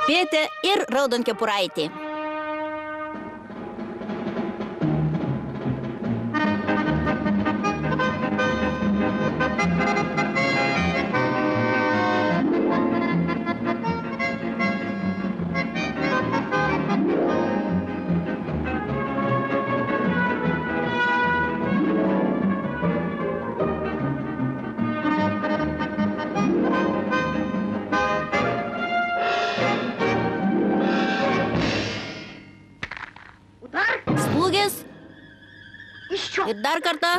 Pėtė ir Raudonkepuraitė. Slūgis. Ir dar kartą.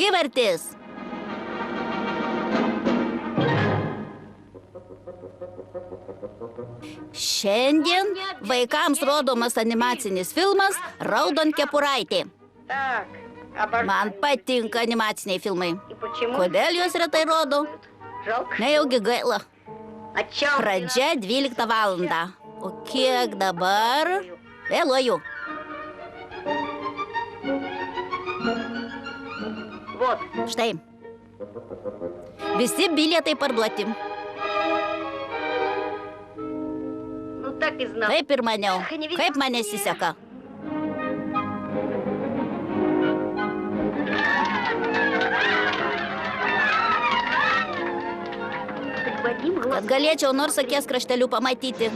Įvartis. Šiandien vaikams rodomas animacinis filmas Raudonkepuraitė. Man patinka animaciniai filmai. Kodėl juos retai rodo? Nejaugi gaila. Pradžia 12 valandą. O kiek dabar? Vėluoju. Štai. Visi bilietai parduoti. Taip ir maniau. Kaip man nesiseka. Kad galėčiau nors akies kraštelių pamatyti.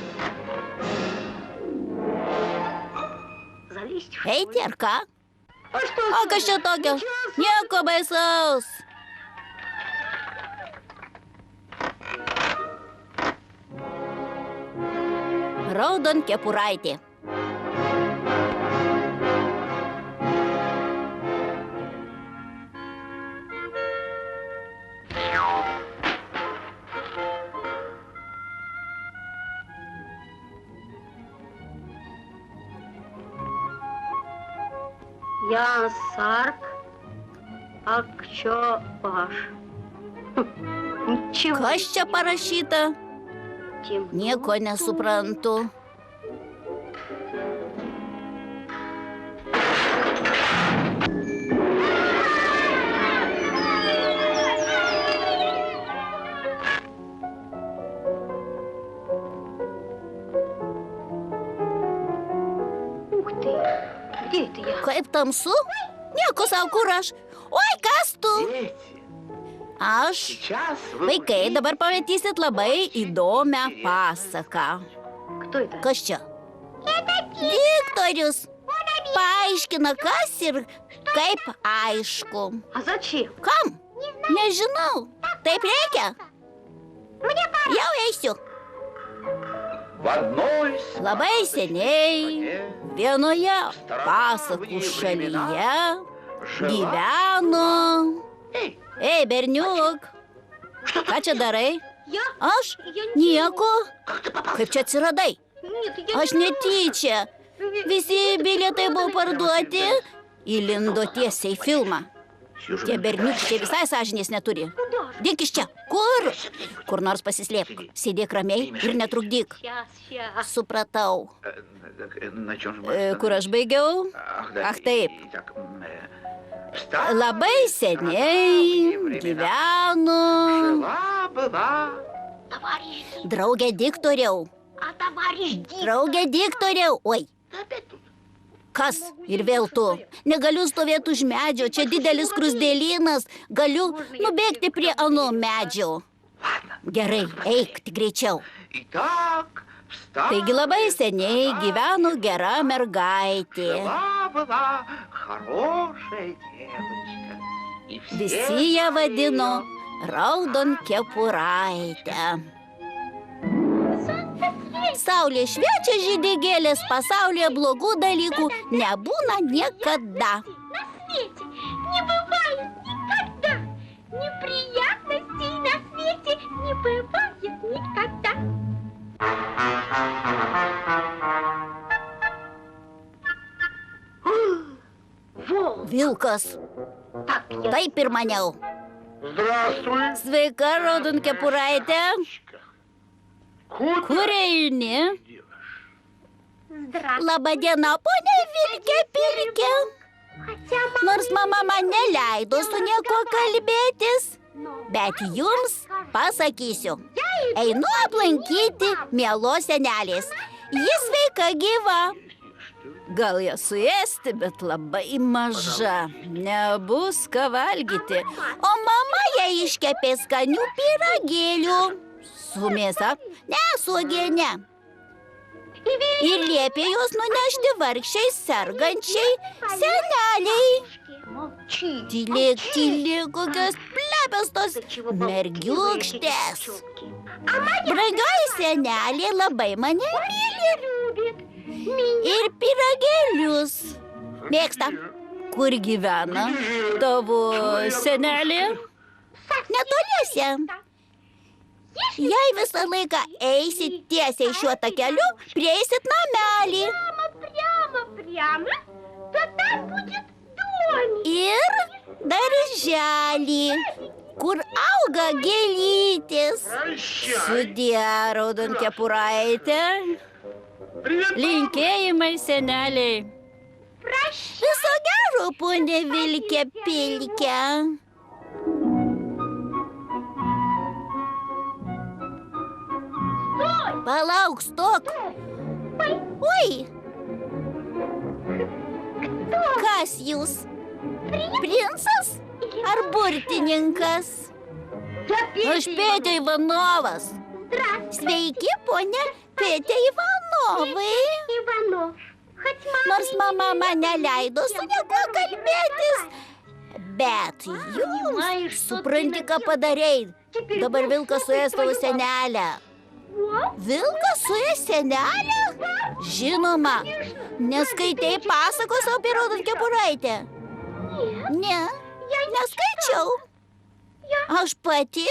Eiti ar ką? O kas čia tokio? Nieko baisaus. Raudonkepuraitė. Я Сарк, Акчо Паш. Ничего. Kas čia parašyta? Темно. Nieko nesuprantu. Ух ты, где это я? Kaip tamsu? Nieko savo, kur aš? Oi, kas tu? Aš. Vaikai, dabar pamatysit labai įdomią pasaką. Кто это? Kas čia? Diktorius. Paaiškina, kas ir kaip aišku. А зачем? Kam? Nežinau. Taip reikia? Jau eisiu. Labai seniai vienoje pasakų šalyje gyveno... Ei, berniuk, ką čia darai? Я? Aš? Nieko. Kaip čia atsiradai? Нет, я Aš netyčia. Visi bilietai buvo parduoti. Įlindo tiesiai į filmą. Tie berniukai visai sąžinės neturi. Dėk iš čia. Kur? Kur nors pasislėpk. Sėdėk ramiai ir netrukdyk. Сейчас. Supratau. Kur aš baigiau? Ach, taip. Labai seniai gyveno... Товарищ, Draugė diktoriau. а товарищ Draugė diktoriau. Oi, kas? Ir vėl tu. Negaliu stovėti už medžio. Čia didelis skruzdėlynas. Galiu nubėgti prie ano medžio. Gerai, eik tik greičiau. Taigi labai seniai gyveno gera mergaitė. Visi ją vadino Raudonkepuraitę. Saulė šviečia, žydi gėlės, pasaulyje blogų dalykų nebūna niekada. на свете не бывает никогда. Неприятностей на свете не бывает никогда. Vilkas. Так я Taip ir maniau. Sveika, Raudonkepuraitė. Kur eini? здравствуй. Labadiena, ponia Vilke Pilke. Хотя Nors mama man neleido su nieko kalbėtis. Bet jums pasakysiu. Einu aplankyti mielos senelės. Jis sveika gyva. Gal ją suėsti, bet labai maža. Nebus ką valgyti. O mama ją iškepė skanių pyragėlių. Su mėsa? Ne, su uogiene. Ir liepė juos nunešti vargšiai sergančiai seneliai. Tylėk, tylėk, kokios plepestos mergiūkštės. Brangioji senelė labai mane myli. Ir pyragėlius mėgsta. Kur gyvena tavo senelė? Netoliese. Jei visą laiką eisit tiesiai šiuo takeliu, prieisit namelį. Ir darželį, kur auga gėlytės. Sudie, raudonkepuraitė. Linkėjimai seneliai. Viso gero, ponė Vilke Pilke. Palauk, stok. Oi. Kas jūs? Princas ar burtininkas? Aš Petė Ivanovas. Sveiki, ponė Petė Ivanovai. Nors mama man neleido su niekuo kalbėtis. Bet jūs supranti, ką padarei. Dabar vilkas suės tavo senelę. Vilkas suės senelę? Žinoma, neskaitei pasakos apie raudonkepuraitę? Ne, neskaičiau. Aš pati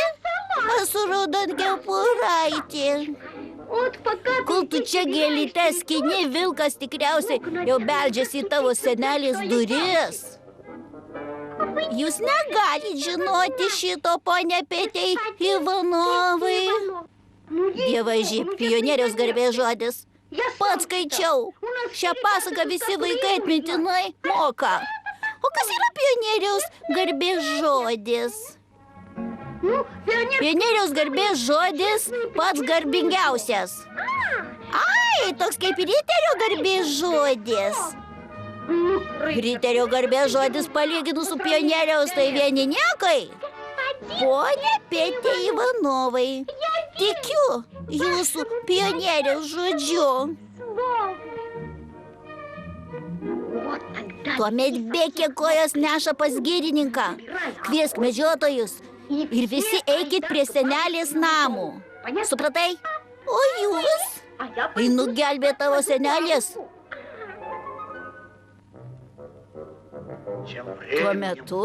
esu raudonkepuraitė. Kol tu čia gėlytes skini, vilkas tikriausiai jau beldžiasi į tavo senelės duris. Jūs negalit žinoti šito, ponė Petė Ivanovai. Dievaži, pionieriaus garbės žodis. Pats skaičiau. Šią pasaką visi vaikai atmintinai moka. O kas yra pionieriaus garbės žodis? Pionieriaus garbės žodis pats garbingiausias. Ai, toks kaip riterio garbės žodis. Riterio garbės žodis palyginus su pionieriaus tai vieni niekai. Ponė Petė Ivanovai, tikiu jūsų pionieriaus žodžiu. Tuomet bėkė kojos neša pas girininką. Kviesk medžiotojus ir visi eikit prie senelės namų. Supratai? O jūs? Einu gelbėti tavo senelės. Tuo metu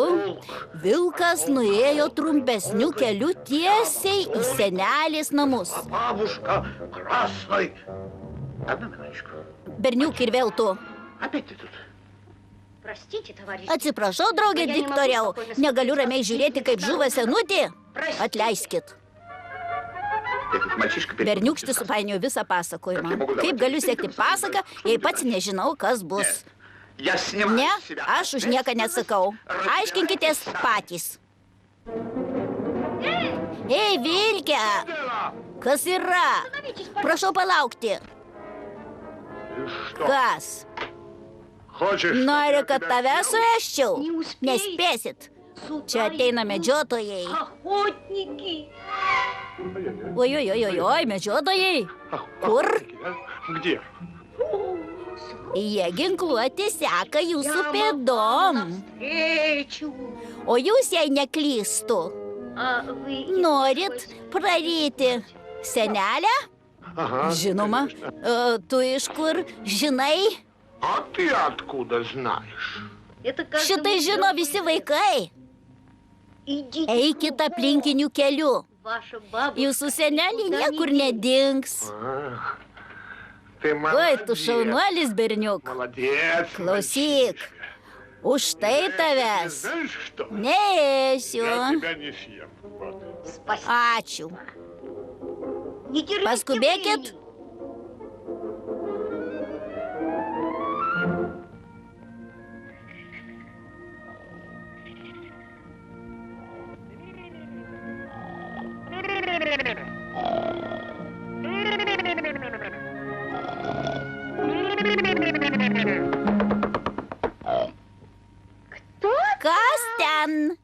vilkas nuėjo trumpesniu keliu tiesiai į senelės namus. Berniuk ir vėl tu. Atsiprašau, draugė diktoriau, negaliu ramiai žiūrėti, kaip žuva senutė. Atleiskit. Berniukštis supainiojo visą pasakojimą. Kaip galiu sekti pasaką, jei pats nežinau, kas bus? Ne, aš už nieką neatsakau. Aiškinkitės patys. Ei, Vilke! Kas yra? Prašau palaukti. Kas? Nori, kad tave suėsčiau? Nespėsit. Čia ateina medžiotojai. Oi, medžiotojai. Kur? Jie ginkluoti seka jūsų pėdom. O jūs, jei neklystų, norit praryti senelę? Žinoma. Tu iš kur žinai? Šitai žino visi vaikai. Eikit aplinkiniu keliu. Jūsų senelė niekur nedings. Oi, tu šaunuolis, berniuk. Klausyk, už tai tavęs neėsiu. Ačiū. Paskubėkit. ten.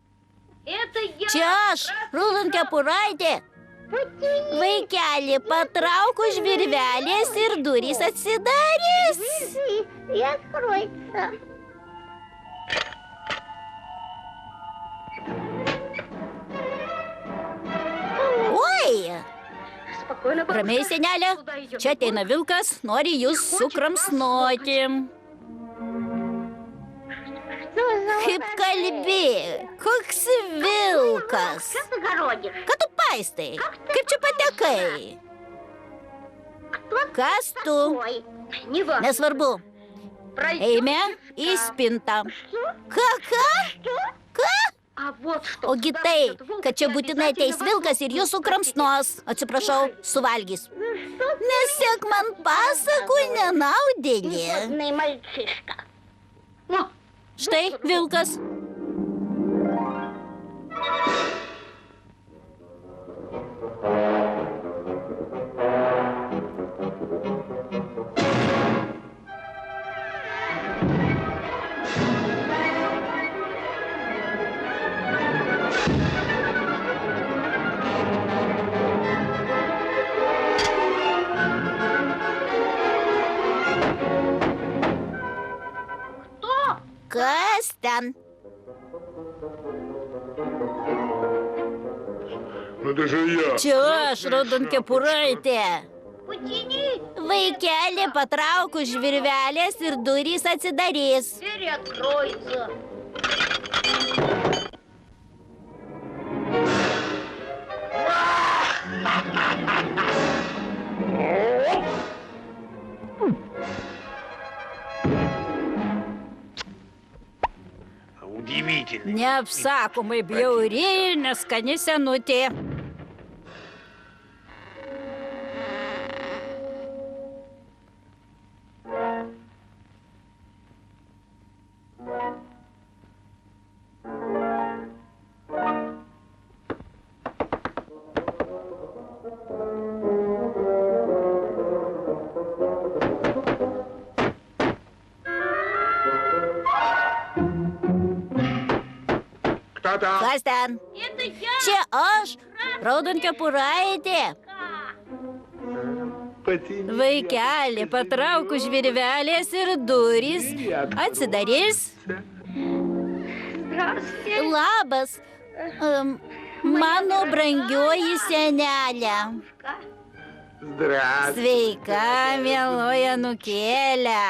Čia aš, Raudonkepuraitė. Vaikeli, patrauk už virvelės ir durys atsidarys. Oi! Ramiai, senelė. Čia ateina vilkas, nori jūs sukramsnoti. Kaip kalbi, koks vilkas. Ką tu paistai? Kaip čia patekai? Kas tu? Nesvarbu. Eime į spintą. Ką? Ogi tai, kad čia būtinai ateis vilkas ir jūs sukramsnos. Atsiprašau, suvalgys. Nesek man pasakų nenaudėlį. Štai vilkas. Kas ten? Čia aš, Raudonkepuraitė. Vaikeli, patrauk už virvelės ir durys atsidarys. Neapsakomai bjauri, neskani senutė. Kas ten? Čia aš, Raudonkepuraitė. Vaikeli, patrauk už virvelės ir durys atsidarys. Labas, mano brangioji senelė. Sveika, mieloji anūkėlė.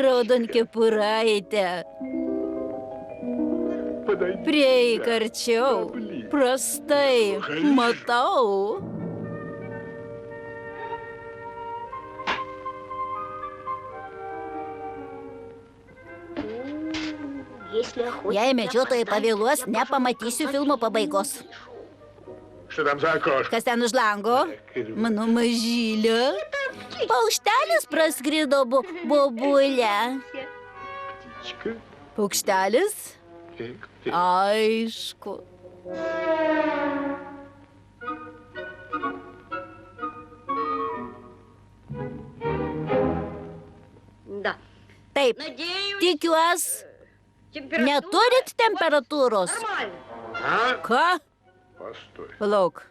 Raudonkepuraitė. Prieik arčiau. Prastai matau. Jei medžiotojai pavėluos, nepamatysiu filmo pabaigos. Kas ten už lango? Mano mažylė. Paukštelis praskrido bobulę. Paukštelis? Aišku. Taip, tikiuosi, neturit temperatūros. Ką? Palauk.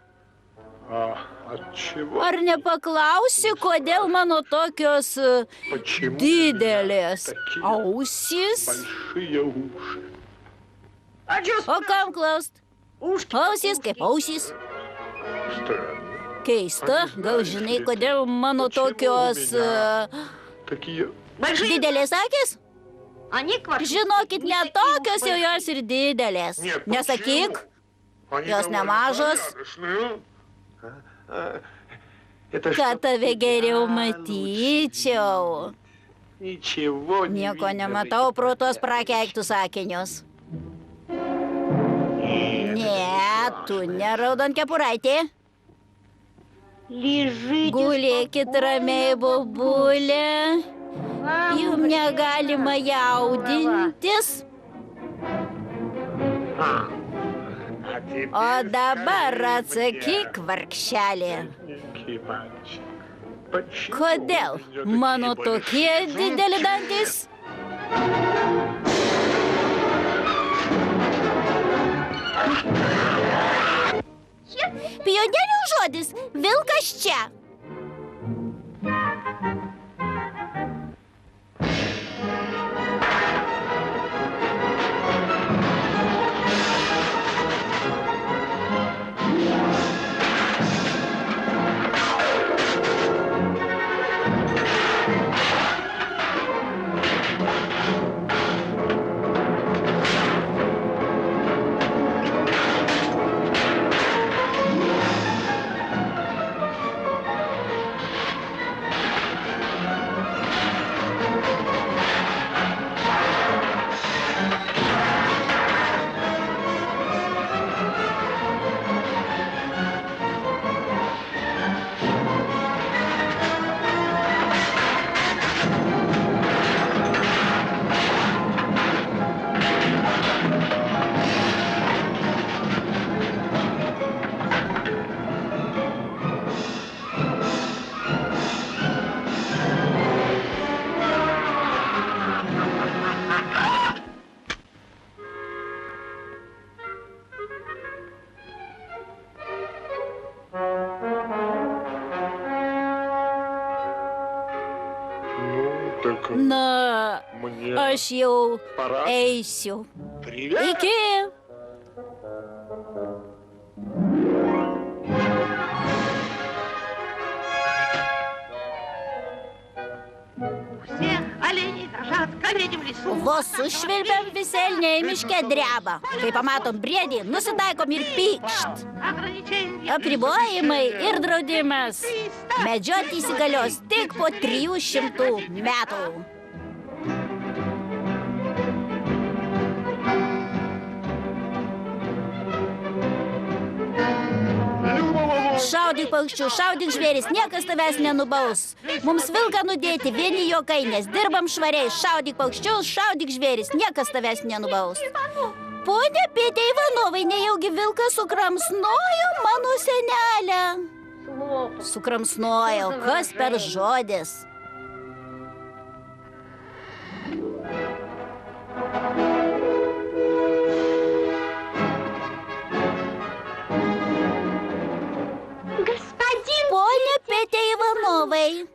Ar nepaklausi, kodėl mano tokios didelės ausys? O kam klaust? Ausys kaip ausys. Keista, gal žinai, kodėl mano tokios didelės akys? Žinokit, ne tokios jau jos ir didelės. Nesakyk, jos nemažos. Kad tave geriau matyčiau. Nieko nematau pro tuos prakeiktus akinius. Ne, tu ne Raudonkepuraitė. Gulėkit ramiai, bobulė. Jum negalima jaudintis. O dabar atsakyk, vargšelė. Kodėl mano tokie dideli dantys? žodis. Vilkas čia. Na, aš jau eisiu. Iki. Vos sušvilpiam, visi elniai miške dreba. Kai pamatom briedį, nusitaikom ir pykšt. Apribojimai ir draudimas. Medžioti įsigalios tik po 300 metų. Šaudyk paukščių, šaudyk žvėris, niekas tavęs nenubaus. Mums vilką nudėti vieni juokai, nes dirbam švariai. Šaudyk paukščius, šaudyk žvėris, niekas tavęs nenubaus. Pone Pėtė Ivanovai, nejaugi vilkas sukramsnojo mano senelę? Sukramsnojo, kas per žodis? Pone Pėtė Ivanovai,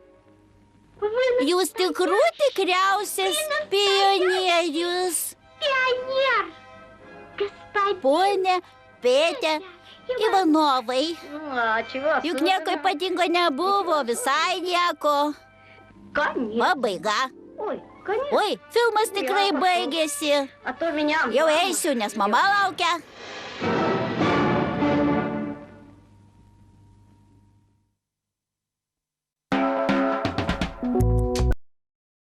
jūs tikriausias pionierius. Pone Pėtė Ivanovai, juk nieko ypatingo nebuvo, visai nieko. Pabaiga. Oi, filmas tikrai baigėsi. Jau eisiu, nes mama laukia.